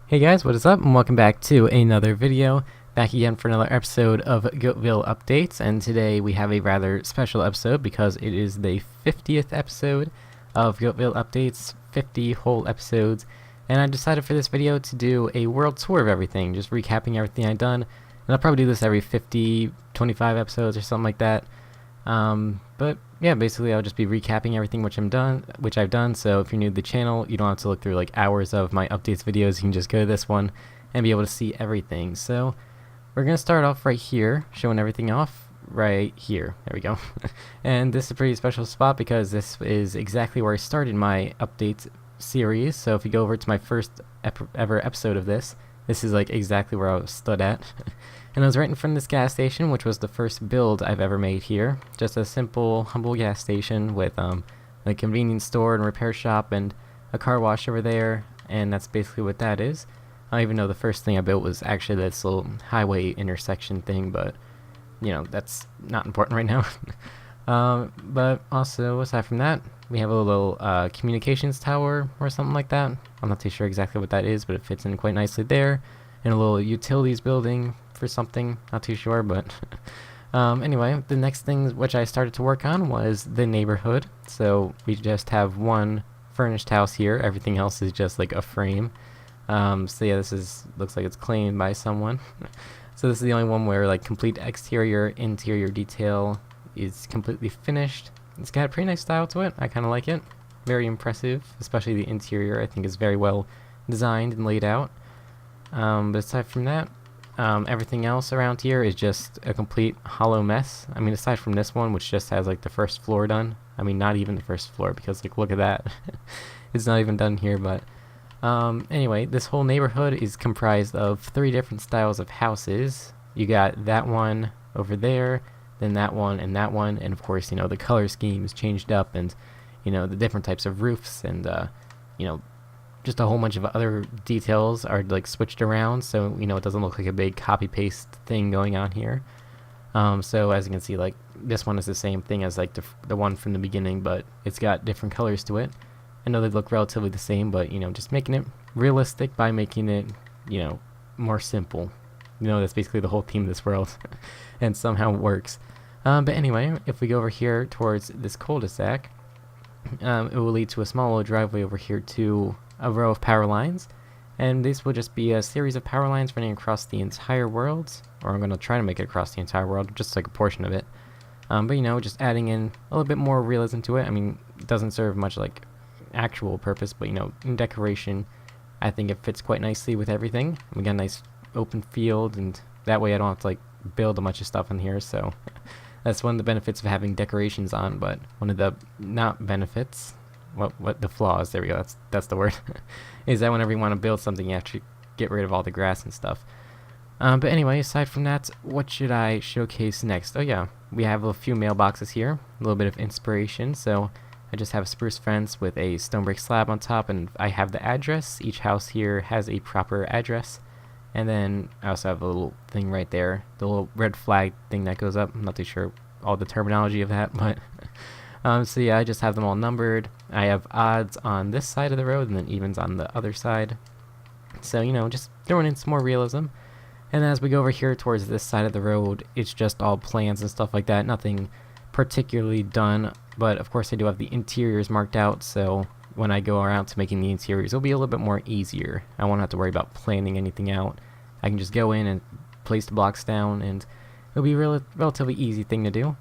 Hey guys, what is up, and welcome back to another video. Back again for another episode of Goattville Updates, and today we have a rather special episode because it is the 50th episode of Goattville Updates, 50 whole episodes, and I decided for this video to do a world tour of everything, just recapping everything I've done, and I'll probably do this every 50, 25 episodes or something like that. But yeah, basically I'll just be recapping everything which I've done. So if you're new to the channel, you don't have to look through like hours of my updates videos. You can just go to this one and be able to see everything. So we're gonna start off right here, showing everything off right here. There we go. And this is a pretty special spot because this is exactly where I started my updates series. So if you go over to my first ever episode of this is like exactly where I was stood at. And I was right in front of this gas station, which was the first build I've ever made here. Just a simple, humble gas station with a convenience store and repair shop and a car wash over there, and that's basically what that is. I don't even know the first thing I built was actually this little highway intersection thing, but you know, that's not important right now. But also, aside from that, we have a little communications tower or something like that. I'm not too sure exactly what that is, but it fits in quite nicely there. And a little utilities building for something, not too sure, but anyway, the next thing which I started to work on was the neighborhood. So we just have one furnished house here, everything else is just like a frame. So yeah, looks like it's claimed by someone. So this is the only one where like complete exterior, interior detail is completely finished. It's got a pretty nice style to it. I kind of like it. Very impressive, especially the interior I think is very well designed and laid out. But aside from that, everything else around here is just a complete hollow mess. I mean, aside from this one, which just has like the first floor done. I mean, not even the first floor, because like look at that. It's not even done here, but anyway, this whole neighborhood is comprised of 3 different styles of houses. You got that one over there, then that one, and of course, you know, the color scheme is changed up, and you know, the different types of roofs, and you know, just a whole bunch of other details are like switched around, so you know, it doesn't look like a big copy paste thing going on here. So as you can see, like this one is the same thing as like the one from the beginning, but it's got different colors to it. I know they look relatively the same, but you know, just making it realistic by making it, you know, more simple. You know, that's basically the whole theme of this world, and somehow it works. But anyway, if we go over here towards this cul-de-sac, it will lead to a small little driveway over here to a row of power lines, and this will just be a series of power lines running across the entire world, or I'm going to try to make it across the entire world, just like a portion of it. But you know, just adding in a little bit more realism to it. I mean, it doesn't serve much like actual purpose, but you know, in decoration, I think it fits quite nicely with everything. We got a nice open field, and that way I don't have to like build a bunch of stuff in here, so that's one of the benefits of having decorations on. But one of the not benefits, what the flaws, there we go, that's the word, is that whenever you want to build something, you have to get rid of all the grass and stuff. But anyway, aside from that, what should I showcase next? Oh yeah, we have a few mailboxes here, a little bit of inspiration. So I just have a spruce fence with a stone brick slab on top, and I have the address. Each house here has a proper address. And then I also have a little thing right there, the little red flag thing that goes up. I'm not too sure all the terminology of that, but so yeah, I just have them all numbered. I have odds on this side of the road and then evens on the other side. So, you know, just throwing in some more realism. And as we go over here towards this side of the road, it's just all plans and stuff like that. Nothing particularly done, but of course I do have the interiors marked out, so when I go around to making the interiors, it'll be a little bit more easier. I won't have to worry about planning anything out. I can just go in and place the blocks down, and it'll be a relatively easy thing to do.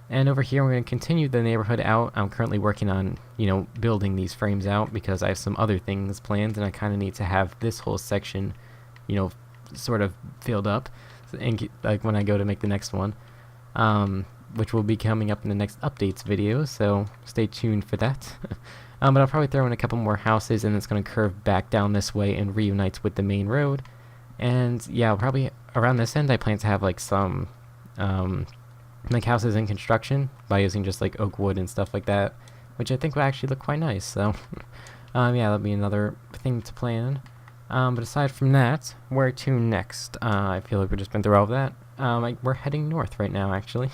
And over here, we're going to continue the neighborhood out. I'm currently working on, you know, building these frames out because I have some other things planned, and I kind of need to have this whole section, you know, sort of filled up, and like when I go to make the next one, which will be coming up in the next updates video. So stay tuned for that. But I'll probably throw in a couple more houses, and it's going to curve back down this way and reunites with the main road. And yeah, probably around this end, I plan to have like some like houses in construction by using just like oak wood and stuff like that, which I think will actually look quite nice. So yeah, that'll be another thing to plan. But aside from that, where to next? I feel like we've just been through all of that. We're heading north right now, actually.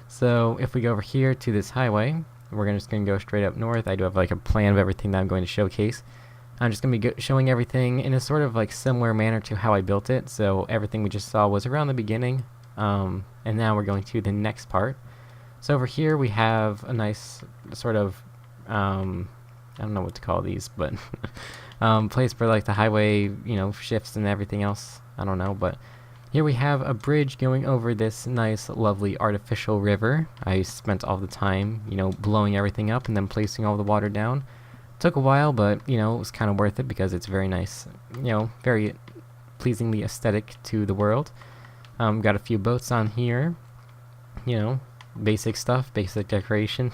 So if we go over here to this highway, we're just going to go straight up north. I do have like a plan of everything that I'm going to showcase. I'm just going to be showing everything in a sort of like similar manner to how I built it. So everything we just saw was around the beginning, and now we're going to the next part. So over here we have a nice sort of, I don't know what to call these, but place for like the highway, you know, shifts and everything else. I don't know, but here we have a bridge going over this nice, lovely artificial river. I spent all the time, you know, blowing everything up and then placing all the water down. Took a while, but, you know, it was kind of worth it because it's very nice, you know, very pleasingly aesthetic to the world. Got a few boats on here, you know, basic stuff, basic decoration.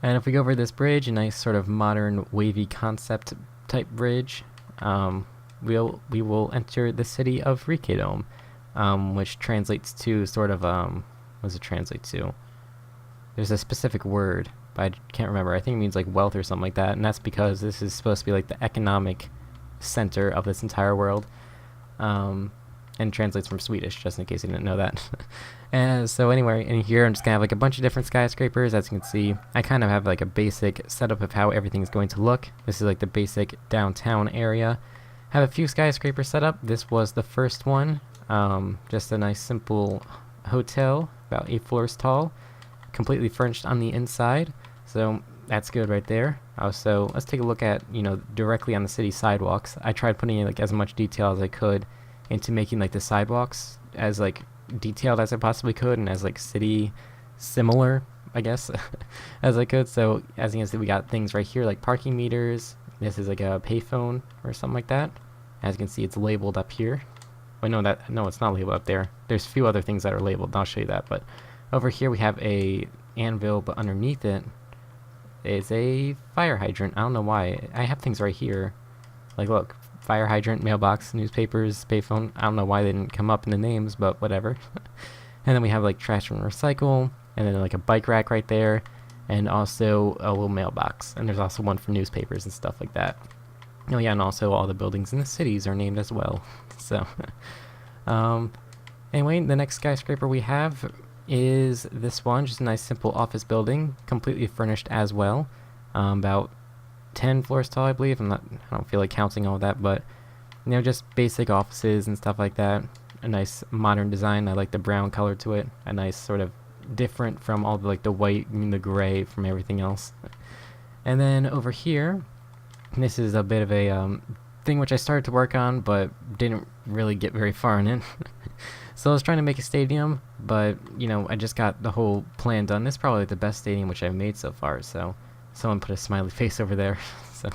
And if we go over this bridge, a nice sort of modern wavy concept type bridge, we will enter the city of Ricadome, which translates to sort of, what does it translate to? There's a specific word, but I can't remember. I think it means like wealth or something like that, and that's because this is supposed to be like the economic center of this entire world, and translates from Swedish, just in case you didn't know that. And so anyway, in here I'm just gonna have like a bunch of different skyscrapers. As you can see, I kind of have like a basic setup of how everything's going to look. This is like the basic downtown area. Have a few skyscrapers set up. This was the first one, just a nice simple hotel, about 8 floors tall, completely furnished on the inside, so that's good right there. Also, let's take a look at, you know, directly on the city sidewalks. I tried putting in like as much detail as I could into making like the sidewalks as like detailed as I possibly could and as like city similar, I guess, as I could. So as you can see, we got things right here like parking meters. This is like a payphone or something like that. As you can see, it's labeled up here. Wait, no, it's not labeled up there. There's a few other things that are labeled, and I'll show you that. But over here we have a anvil, but underneath it is a fire hydrant. I don't know why. I have things right here. Like, look, fire hydrant, mailbox, newspapers, payphone. I don't know why they didn't come up in the names, but whatever. And then we have like trash and recycle, and then like a bike rack right there, and also a little mailbox. And there's also one for newspapers and stuff like that. Oh yeah, and also all the buildings in the cities are named as well. So, anyway, the next skyscraper we have is this one, just a nice simple office building, completely furnished as well. About 10 floors tall, I believe. I don't feel like counting all that, but you know, just basic offices and stuff like that. A nice modern design. I like the brown color to it. A nice sort of different from all the like the white and the gray from everything else. And then over here, this is a bit of a thing which I started to work on, but didn't really get very far in it. So I was trying to make a stadium, but you know, I just got the whole plan done. This is probably the best stadium which I've made so far. So someone put a smiley face over there. So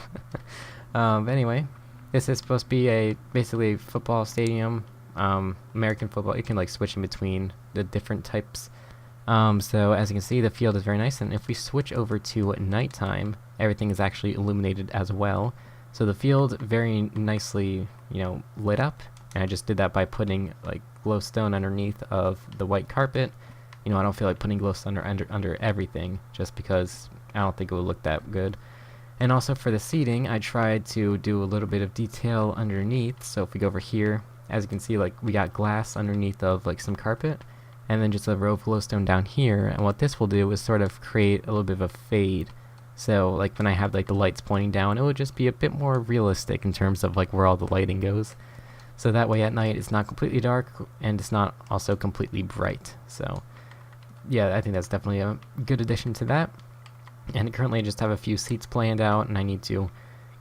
but anyway, this is supposed to be basically a football stadium, American football. You can like switch in between the different types. So as you can see, the field is very nice, and if we switch over to nighttime, everything is actually illuminated as well. So the field very nicely, you know, lit up, and I just did that by putting like glowstone underneath of the white carpet. You know, I don't feel like putting glowstone under everything, just because I don't think it would look that good. And also for the seating, I tried to do a little bit of detail underneath. So if we go over here, as you can see, like we got glass underneath of like some carpet, and then just a row of glowstone down here. And what this will do is sort of create a little bit of a fade. So like when I have like the lights pointing down, it will just be a bit more realistic in terms of like where all the lighting goes. So that way at night it's not completely dark, and it's not also completely bright. So yeah, I think that's definitely a good addition to that. And currently I just have a few seats planned out, and I need to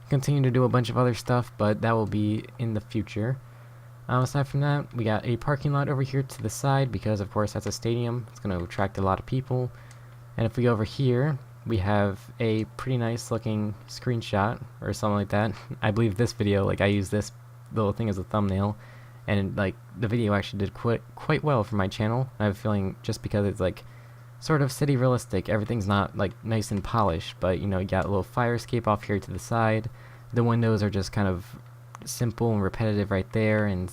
continue to do a bunch of other stuff, but that will be in the future. Aside from that, we got a parking lot over here to the side, because of course that's a stadium. It's going to attract a lot of people. And if we go over here, we have a pretty nice looking screenshot or something like that. I believe this video, like I used this little thing as a thumbnail, and like the video actually did quite well for my channel. I have a feeling just because it's like sort of city realistic, everything's not like nice and polished, but you know, you got a little fire escape off here to the side. The windows are just kind of simple and repetitive right there, and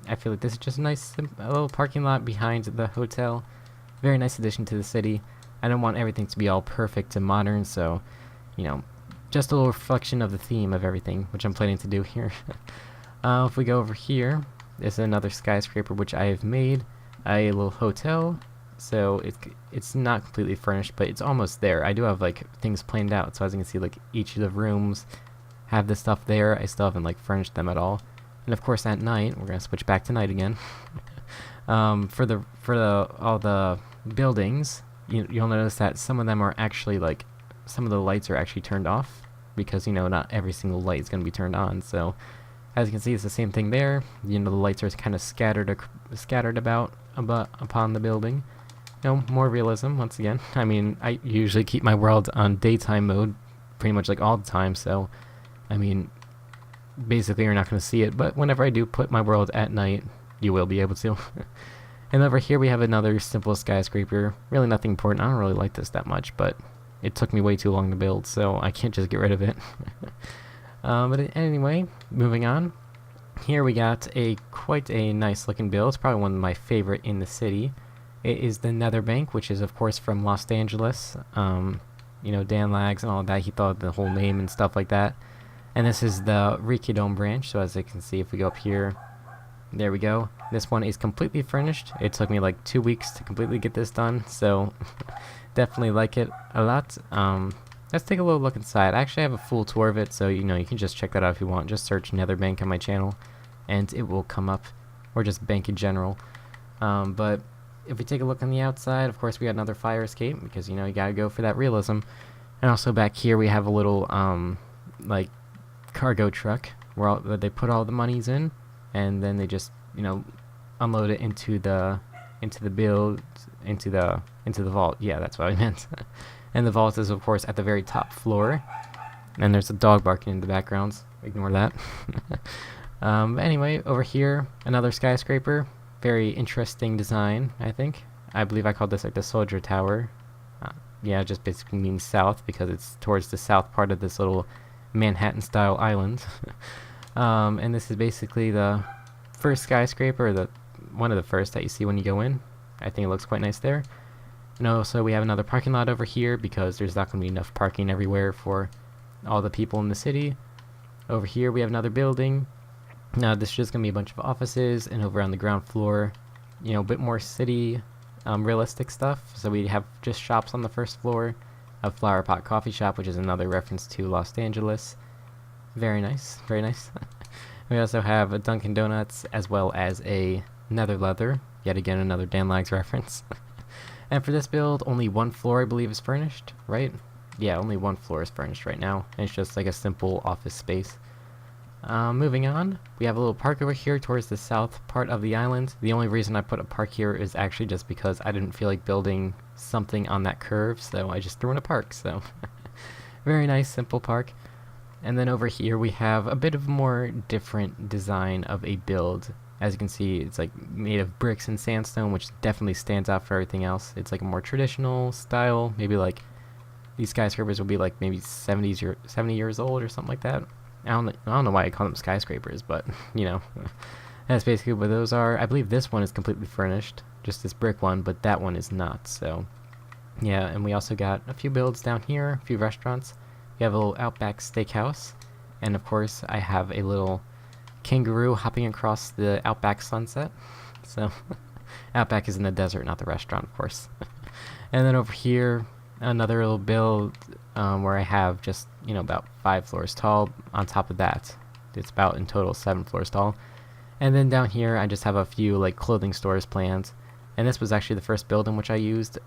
I feel like this is just a nice a little parking lot behind the hotel. Very nice addition to the city. I don't want everything to be all perfect and modern, so you know, just a little reflection of the theme of everything, which I'm planning to do here. If we go over here, this is another skyscraper which I have made, a little hotel. So it's not completely furnished, but it's almost there. I do have like things planned out, so as you can see, like each of the rooms have this stuff there. I still haven't like furnished them at all. And of course at night, we're gonna switch back to night again. For all the buildings, you'll notice that some of them are actually like, some of the lights are actually turned off, because not every single light is going to be turned on. So as you can see, it's the same thing there. The lights are kind of scattered about upon the building. More realism once again. I mean, I usually keep my world on daytime mode pretty much like all the time, so I mean, basically you're not going to see it, but whenever I do put my world at night, you will be able to. And over here we have another simple skyscraper. Really nothing important. I don't really like this that much, but it took me way too long to build, so I can't just get rid of it. But anyway, moving on. Here we got quite a nice looking build. It's probably one of my favorite in the city. It is the Nether Bank, which is of course from Los Angeles. Dan Lags and all of that. He thought of the whole name and stuff like that. And this is the Rikidome branch. So as you can see, if we go up here, there we go. This one is completely furnished. It took me like 2 weeks to completely get this done, so definitely like it a lot. Let's take a little look inside. I actually have a full tour of it, so you can just check that out if you want. Just search Nether Bank on my channel, and it will come up, or just bank in general. But if we take a look on the outside, of course we got another fire escape, because you gotta go for that realism. And also back here we have a little like cargo truck where they put all the monies in, and then they just unload it into the vault. Yeah, that's what I meant. And the vault is of course at the very top floor, and there's a dog barking in the background. Ignore that. Anyway, over here another skyscraper. Very interesting design, I think. I believe I called this like the soldier tower. Yeah, it just basically means south, because it's towards the south part of this little Manhattan style island. And this is basically the first skyscraper, or one of the first that you see when you go in. I think it looks quite nice there. And also we have another parking lot over here, because there's not going to be enough parking everywhere for all the people in the city. Over here we have another building. Now this is just going to be a bunch of offices, and over on the ground floor, a bit more city realistic stuff. So we have just shops on the first floor, a Flower Pot coffee shop, which is another reference to Los Angeles. Very nice, very nice. We also have a Dunkin' Donuts, as well as a Nether Leather, yet again another Dan Lags reference. And for this build, only one floor I believe is furnished, right? Yeah, only one floor is furnished right now, and it's just like a simple office space. Moving on, we have a little park over here towards the south part of the island. The only reason I put a park here is actually just because I didn't feel like building something on that curve, so I just threw in a park, so very nice, simple park. And then over here we have a bit of more different design of a build. As you can see, it's like made of bricks and sandstone, which definitely stands out for everything else. It's like a more traditional style, maybe like these skyscrapers will be like maybe 70 years old or something like that. I don't know why I call them skyscrapers, but that's basically what those are. I believe this one is completely furnished, just this brick one, but that one is not. So yeah, and we also got a few builds down here, a few restaurants. We have a little Outback Steakhouse, and of course I have a little kangaroo hopping across the Outback sunset. So Outback is in the desert, not the restaurant, of course. And then over here, another little build where I have just about 5 floors tall. On top of that, it's about in total 7 floors tall. And then down here I just have a few like clothing stores planned, and this was actually the first build in which I used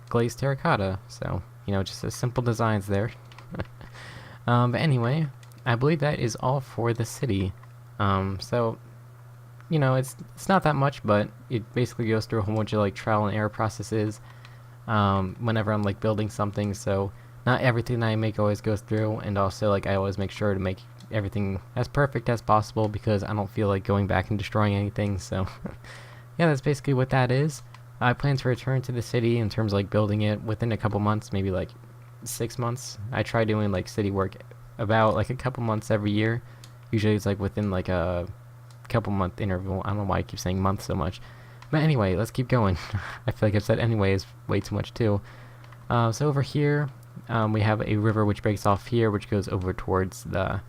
glazed terracotta, so just a simple designs there. But anyway, I believe that is all for the city. So it's not that much, but it basically goes through a whole bunch of like trial and error processes whenever I'm like building something. So not everything that I make always goes through, and also like I always make sure to make everything as perfect as possible, because I don't feel like going back and destroying anything. So yeah, that's basically what that is. I plan to return to the city in terms of like building it within a couple months, maybe like 6 months. I try doing like city work about like a couple months every year. Usually it's like within like a couple month interval. I don't know why I keep saying month so much. But anyway, let's keep going. I feel like I've said anyway is way too much too. So over here, we have a river which breaks off here, which goes over towards the,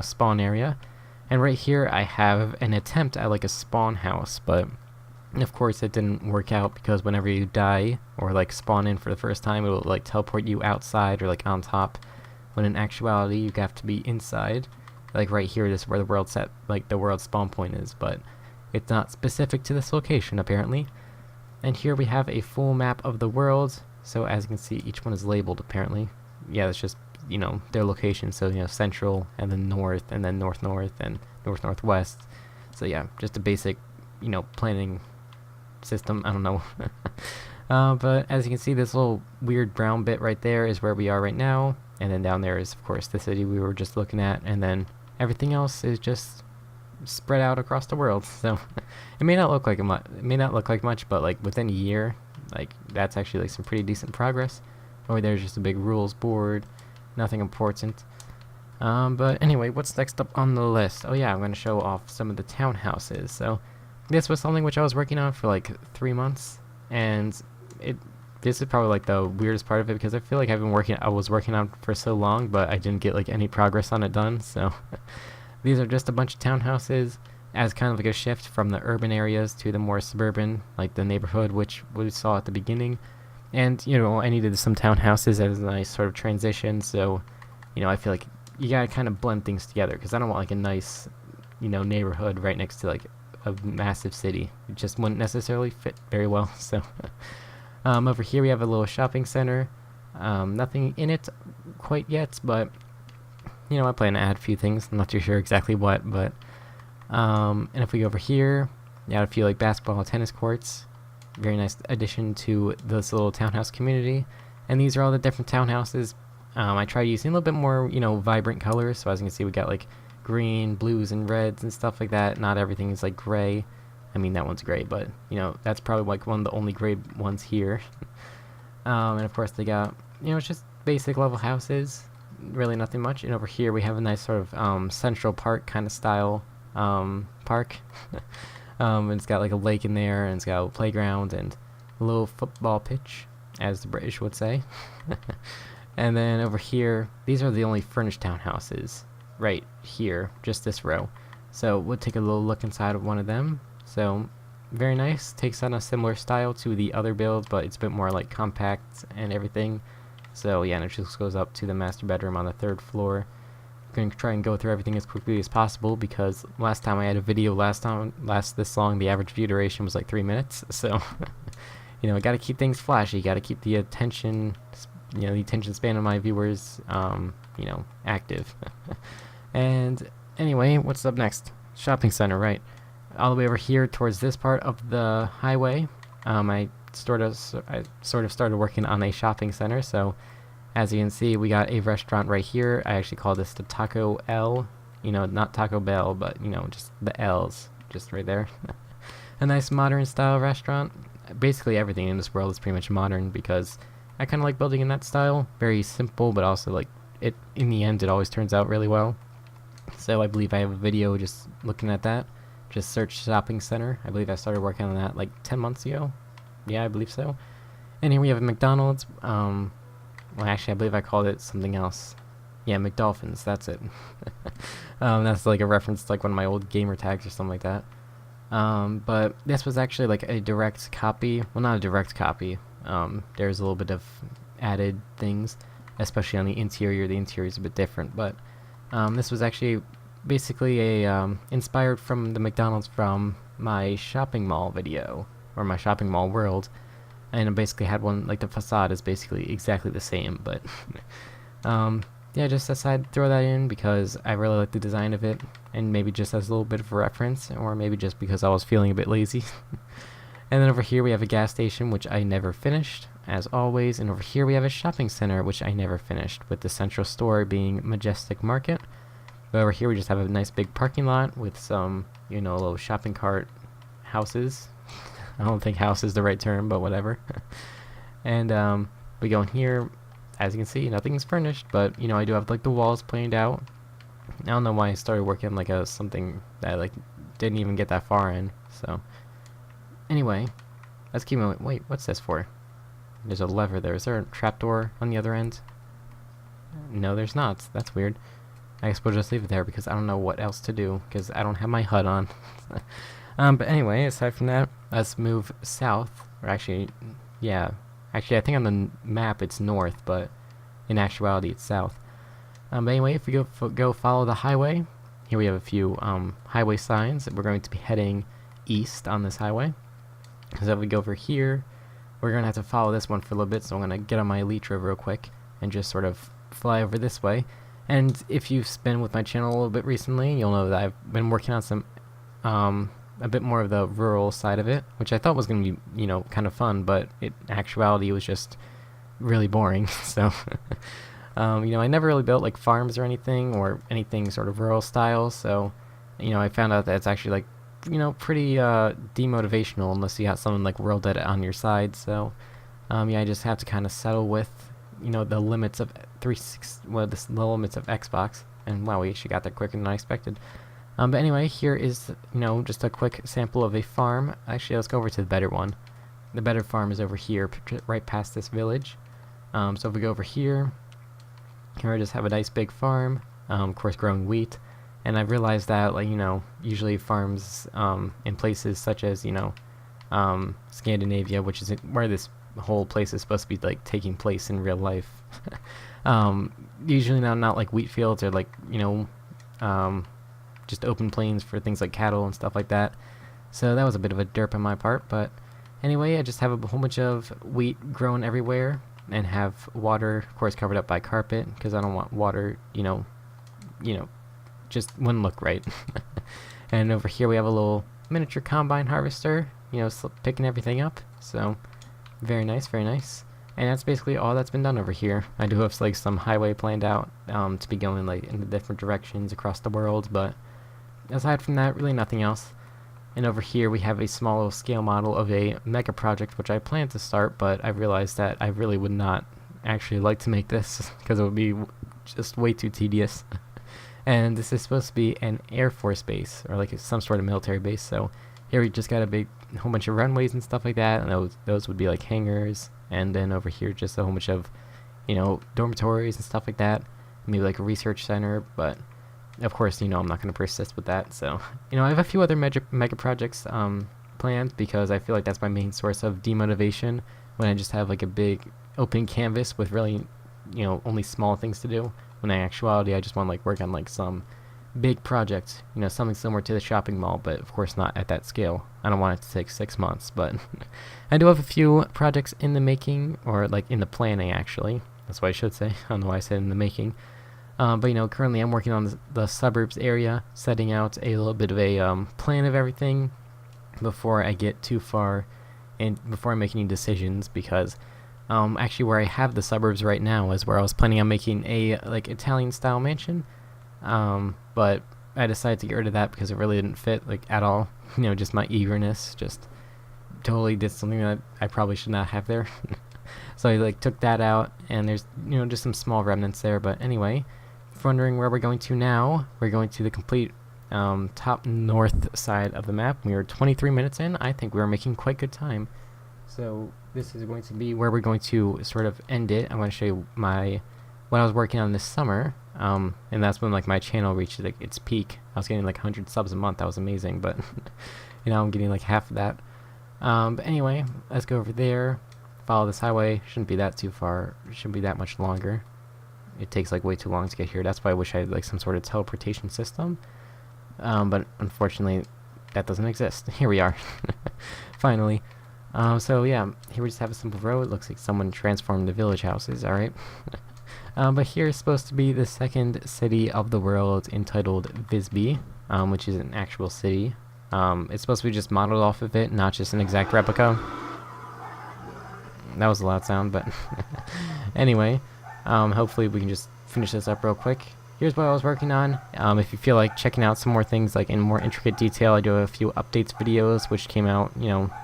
spawn area. And right here I have an attempt at like a spawn house, but of course it didn't work out, because whenever you die or like spawn in for the first time, it will like teleport you outside or like on top, when in actuality you have to be inside. Like right here, this is where the world set, like the world spawn point is, but it's not specific to this location apparently. And here we have a full map of the world. So as you can see, each one is labeled apparently. Yeah, that's just, you know, their location. So, you know, central, and then north, and then north-north, and north-northwest. So yeah, just a basic, you know, planning system. I don't know. But as you can see, this little weird brown bit right there is where we are right now. And then down there is, of course, the city we were just looking at. And then everything else is just spread out across the world. So it may not look like much, but like within a year, like that's actually like some pretty decent progress. Over there's just a big rules board, nothing important. But anyway, what's next up on the list? Oh yeah, I'm going to show off some of the townhouses. So this was something which I was working on for like 3 months, and this is probably like the weirdest part of it, because I feel like I was working on it for so long, but I didn't get like any progress on it done. So these are just a bunch of townhouses as kind of like a shift from the urban areas to the more suburban, like the neighborhood, which we saw at the beginning. And, you know, I needed some townhouses as a nice sort of transition, so, you know, I feel like you gotta kind of blend things together, because I don't want like a nice, you know, neighborhood right next to like a massive city. It just wouldn't necessarily fit very well, so. Over here we have a little shopping center. Nothing in it quite yet, but you know, I plan to add a few things. I'm not too sure exactly what, but and if we go over here, you add a few like basketball and tennis courts. Very nice addition to this little townhouse community. And these are all the different townhouses. I tried using a little bit more, you know, vibrant colors. So as you can see, we got like green, blues, and reds and stuff like that. Not everything is like gray. I mean, that one's gray, but you know, that's probably like one of the only gray ones here. And of course, they got, you know, it's just basic level houses. Really nothing much. And over here we have a nice sort of Central Park kind of style park. And it's got like a lake in there, and it's got a playground and a little football pitch, as the British would say. And then over here, these are the only furnished townhouses right here, just this row. So we'll take a little look inside of one of them. So very nice, takes on a similar style to the other build, but it's a bit more like compact and everything. So yeah, and it just goes up to the master bedroom on the 3rd floor. I'm going to try and go through everything as quickly as possible, because last time I had a video this long, the average view duration was like 3 minutes. So you know, got to keep things flashy, got to keep the attention, you know, the attention span of my viewers, you know, active. And anyway, what's up next? Shopping center, right? All the way over here towards this part of the highway, I sort of started working on a shopping center. So as you can see, we got a restaurant right here. I actually call this the Taco L, you know, not Taco Bell, but you know, just the L's, just right there. A nice modern style restaurant. Basically everything in this world is pretty much modern, because I kind of like building in that style. Very simple, but also like it, in the end, it always turns out really well. So I believe I have a video just looking at that. Just search shopping center. I believe I started working on that like 10 months ago. Yeah, I believe so. And here we have a McDonald's. Well, actually, I believe I called it something else. Yeah, McDolphins, that's it. That's like a reference to like one of my old gamer tags or something like that. But this was actually like a direct copy. Well, not a direct copy. There's a little bit of added things, especially on the interior. The interior is a bit different, but this was actually basically a inspired from the McDonald's from my shopping mall video, or my shopping mall world. And I basically had one, like the facade is basically exactly the same, but yeah, just decided to throw that in because I really like the design of it, and maybe just as a little bit of a reference, or maybe just because I was feeling a bit lazy. And then over here we have a gas station, which I never finished, as always, and over here we have a shopping center, which I never finished, with the central store being Majestic Market. But over here we just have a nice big parking lot with some, you know, little shopping cart houses. I don't think house is the right term, but whatever. And we go in here. As you can see, nothing's furnished, but you know, I do have like the walls planed out. I don't know why I started working like something that I like didn't even get that far in. So anyway, let's keep moving. Wait, what's this for? There's a lever there. Is there a trapdoor on the other end? No, there's not. That's weird. I guess we'll just leave it there because I don't know what else to do because I don't have my HUD on. But anyway, aside from that, let's move south. Or actually, yeah. Actually, I think on the map it's north, but in actuality it's south. But anyway, if we go follow the highway, here we have a few highway signs that we're going to be heading east on this highway. So if we go over here, we're going to have to follow this one for a little bit, so I'm going to get on my elytra real quick and just sort of fly over this way. And if you've been with my channel a little bit recently, you'll know that I've been working on some a bit more of the rural side of it, which I thought was going to be, kind of fun, but in actuality it was just really boring. So I never really built like farms or anything sort of rural style, so I found out that it's actually like pretty demotivational unless you have someone like World Edit on your side. So I just have to kind of settle with the limits of the limits of Xbox. And wow, we actually got there quicker than I expected. But anyway, here is just a quick sample of a farm. Actually, let's go over to the better one. The better farm is over here, right past this village. So if we go over here I just have a nice big farm, of course growing wheat. And I've realized that, usually farms in places such as, Scandinavia, which is where this whole place is supposed to be, like, taking place in real life. Usually not like wheat fields or, like, just open plains for things like cattle and stuff like that. So that was a bit of a derp on my part, but anyway, I just have a whole bunch of wheat grown everywhere and have water, of course, covered up by carpet, because I don't want water, just wouldn't look right. And over here we have a little miniature combine harvester, picking everything up. So very nice, very nice. And that's basically all that's been done over here. I do have like some highway planned out to be going like in the different directions across the world, but aside from that, really nothing else. And over here we have a small little scale model of a mega project which I plan to start, but I realized that I really would not actually like to make this because it would be just way too tedious. And this is supposed to be an Air Force base, or like some sort of military base. So here we just got a whole bunch of runways and stuff like that, and those would be like hangars. And then over here just a whole bunch of, dormitories and stuff like that. Maybe like a research center, but of course, I'm not going to persist with that. So, I have a few other mega projects planned, because I feel like that's my main source of demotivation, when I just have like a big open canvas with really, only small things to do. When in actuality, I just want to like work on like some big project, something similar to the shopping mall, but of course not at that scale. I don't want it to take 6 months, but I do have a few projects in the making, or like in the planning actually. That's what I should say. I don't know why I said in the making. But currently I'm working on the suburbs area, setting out a little bit of a plan of everything before I get too far and before I make any decisions, because actually where I have the suburbs right now is where I was planning on making a like Italian style mansion, but I decided to get rid of that because it really didn't fit like at all. Just my eagerness just totally did something that I probably should not have there. So I like took that out, and there's just some small remnants there. But anyway, if you're wondering where we're going to now, we're going to the complete top north side of the map. We are 23 minutes in. I think we are making quite good time. So this is going to be where we're going to sort of end it. I'm going to show you what I was working on this summer, and that's when like my channel reached like its peak. I was getting like 100 subs a month. That was amazing, but I'm getting like half of that. But anyway, let's go over there. Follow this highway. Shouldn't be that too far. Shouldn't be that much longer. It takes like way too long to get here. That's why I wish I had like some sort of teleportation system. But unfortunately, that doesn't exist. Here we are. Finally. So yeah, here we just have a simple road. It looks like someone transformed the village houses. All right. But here is supposed to be the second city of the world, entitled Visby, which is an actual city. It's supposed to be just modeled off of it, not just an exact replica. That was a loud sound, but anyway, hopefully we can just finish this up real quick. Here's what I was working on. If you feel like checking out some more things like in more intricate detail, I do have a few updates videos which came out,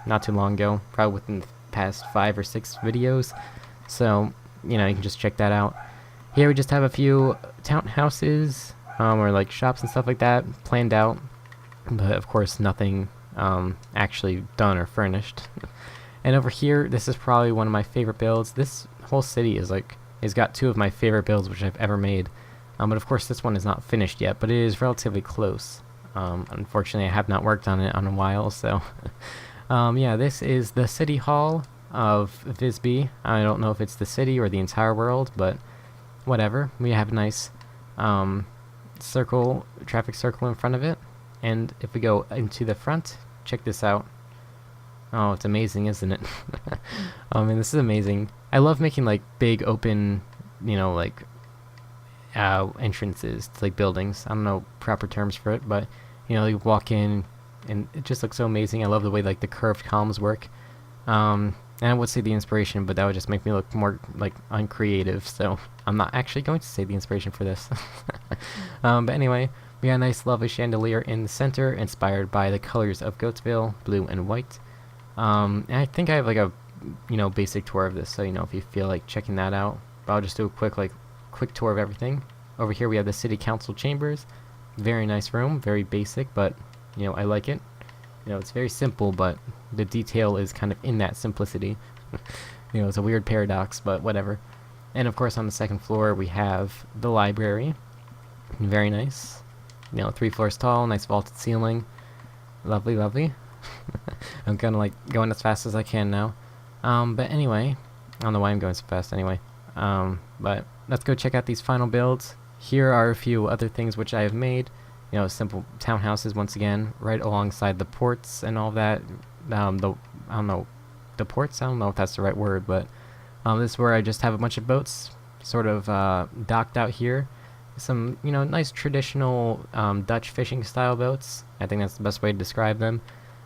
not too long ago, probably within the past 5 or 6 videos. So, you can just check that out. Here we just have a few townhouses, or like shops and stuff like that planned out, but of course nothing actually done or furnished. And over here, this is probably one of my favorite builds. This whole city is got 2 of my favorite builds which I've ever made. But of course this one is not finished yet, but it is relatively close. Unfortunately I have not worked on it in a while, so yeah, this is the city hall of Visby. I don't know if it's the city or the entire world, but whatever. We have a nice traffic circle in front of it. And if we go into the front, check this out. Oh, it's amazing, isn't it? And this is amazing. I love making like big open, like entrances to like buildings. I don't know proper terms for it, but you walk in and it just looks so amazing. I love the way like the curved columns work. And I would say the inspiration, but that would just make me look more like uncreative, so I'm not actually going to say the inspiration for this. But anyway, we got a nice lovely chandelier in the center, inspired by the colors of Goattville, blue and white. And I think I have like a basic tour of this, so if you feel like checking that out. But I'll just do a quick tour of everything. Over here we have the city council chambers. Very nice room, very basic, but I like it. It's very simple, but the detail is kind of in that simplicity. It's a weird paradox, but whatever. And of course on the second floor we have the library. Very nice. 3 floors tall, nice vaulted ceiling. Lovely, lovely. I'm kind of like going as fast as I can now. But anyway, I don't know why I'm going so fast anyway. But let's go check out these final builds. Here are a few other things which I have made. Simple townhouses once again, right alongside the ports and all that. I don't know, the ports? I don't know if that's the right word, but this is where I just have a bunch of boats sort of docked out here. Some, nice traditional Dutch fishing style boats. I think that's the best way to describe them.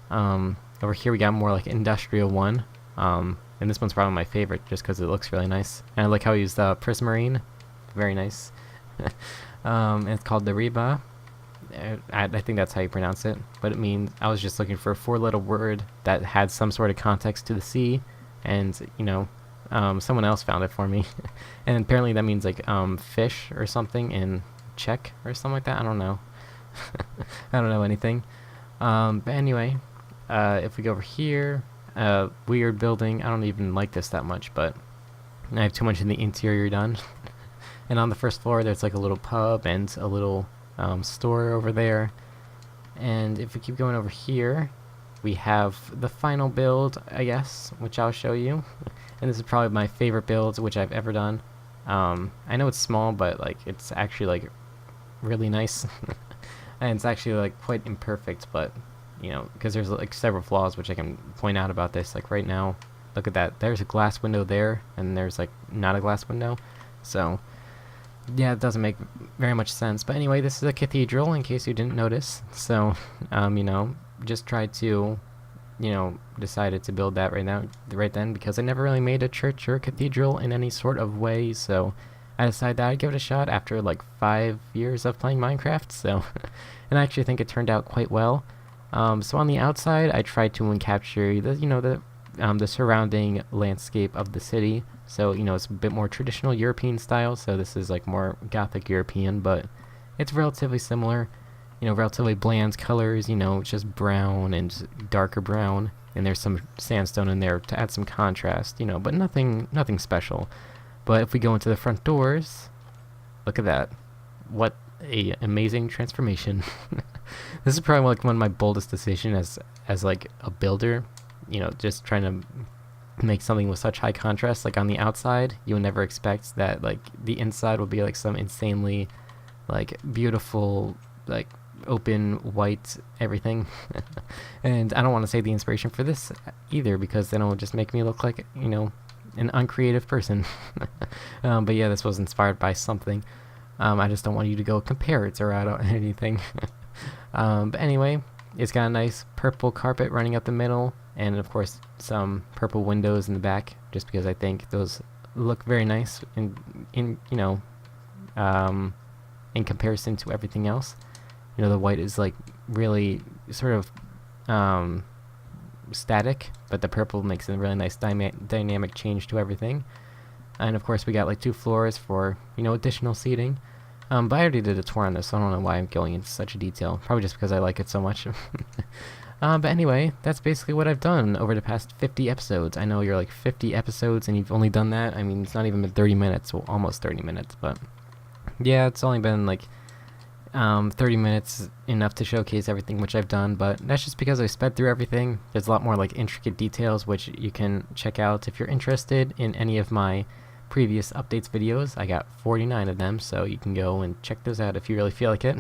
Over here we got more like industrial one. And this one's probably my favorite just because it looks really nice. And I like how I used prismarine. Very nice. And it's called the Reba. I think that's how you pronounce it, but it means I was just looking for a 4-letter word that had some sort of context to the sea, and someone else found it for me. And apparently that means like fish or something in Czech or something like that. I don't know. I don't know anything. But anyway, if we go over here, weird building. I don't even like this that much, but I have too much in the interior done. And on the first floor there's like a little pub and a little store over there. And if we keep going over here, we have the final build, I guess, which I'll show you. And this is probably my favorite build which I've ever done. I know it's small, but like it's actually like really nice. And it's actually like quite imperfect, but because there's like several flaws which I can point out about this. Like right now, look at that, there's a glass window there and there's like not a glass window, so yeah, it doesn't make very much sense. But anyway, this is a cathedral, in case you didn't notice. So, just tried to, decided to build that right then, because I never really made a church or a cathedral in any sort of way. So, I decided that I'd give it a shot after like 5 years of playing Minecraft. So, and I actually think it turned out quite well. So on the outside, I tried to capture the surrounding landscape of the city. So, it's a bit more traditional European style, so this is like more Gothic European, but it's relatively similar. Relatively bland colors, it's just brown and darker brown, and there's some sandstone in there to add some contrast, but nothing special. But if we go into the front doors, look at that. What a amazing transformation. This is probably like one of my boldest decisions as like a builder, just trying to make something with such high contrast. Like on the outside, you would never expect that like the inside would be like some insanely like beautiful like open white everything. And I don't want to say the inspiration for this either, because then it will just make me look like an uncreative person. But yeah, this was inspired by something. I just don't want you to go compare it or anything. But anyway, it's got a nice purple carpet running up the middle, and of course some purple windows in the back, just because I think those look very nice in comparison to everything else. The white is like really sort of static, but the purple makes a really nice dynamic change to everything. And of course we got like 2 floors for additional seating. But I already did a tour on this, so I don't know why I'm going into such detail. Probably just because I like it so much. But anyway, that's basically what I've done over the past 50 episodes. I know you're like 50 episodes and you've only done that. I mean, it's not even been 30 minutes, well, almost 30 minutes, but yeah, it's only been like 30 minutes enough to showcase everything which I've done, but that's just because I sped through everything. There's a lot more like intricate details which you can check out if you're interested in any of my previous updates videos. I got 49 of them, so you can go and check those out if you really feel like it.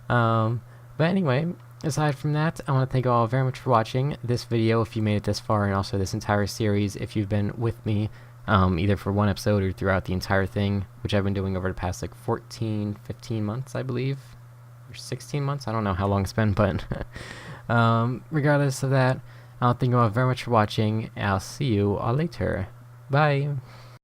But anyway, aside from that, I want to thank you all very much for watching this video if you made it this far, and also this entire series if you've been with me either for one episode or throughout the entire thing, which I've been doing over the past like 14, 15 months, I believe, or 16 months. I don't know how long it's been, but regardless of that, I'll thank you all very much for watching. I'll see you all later. Bye.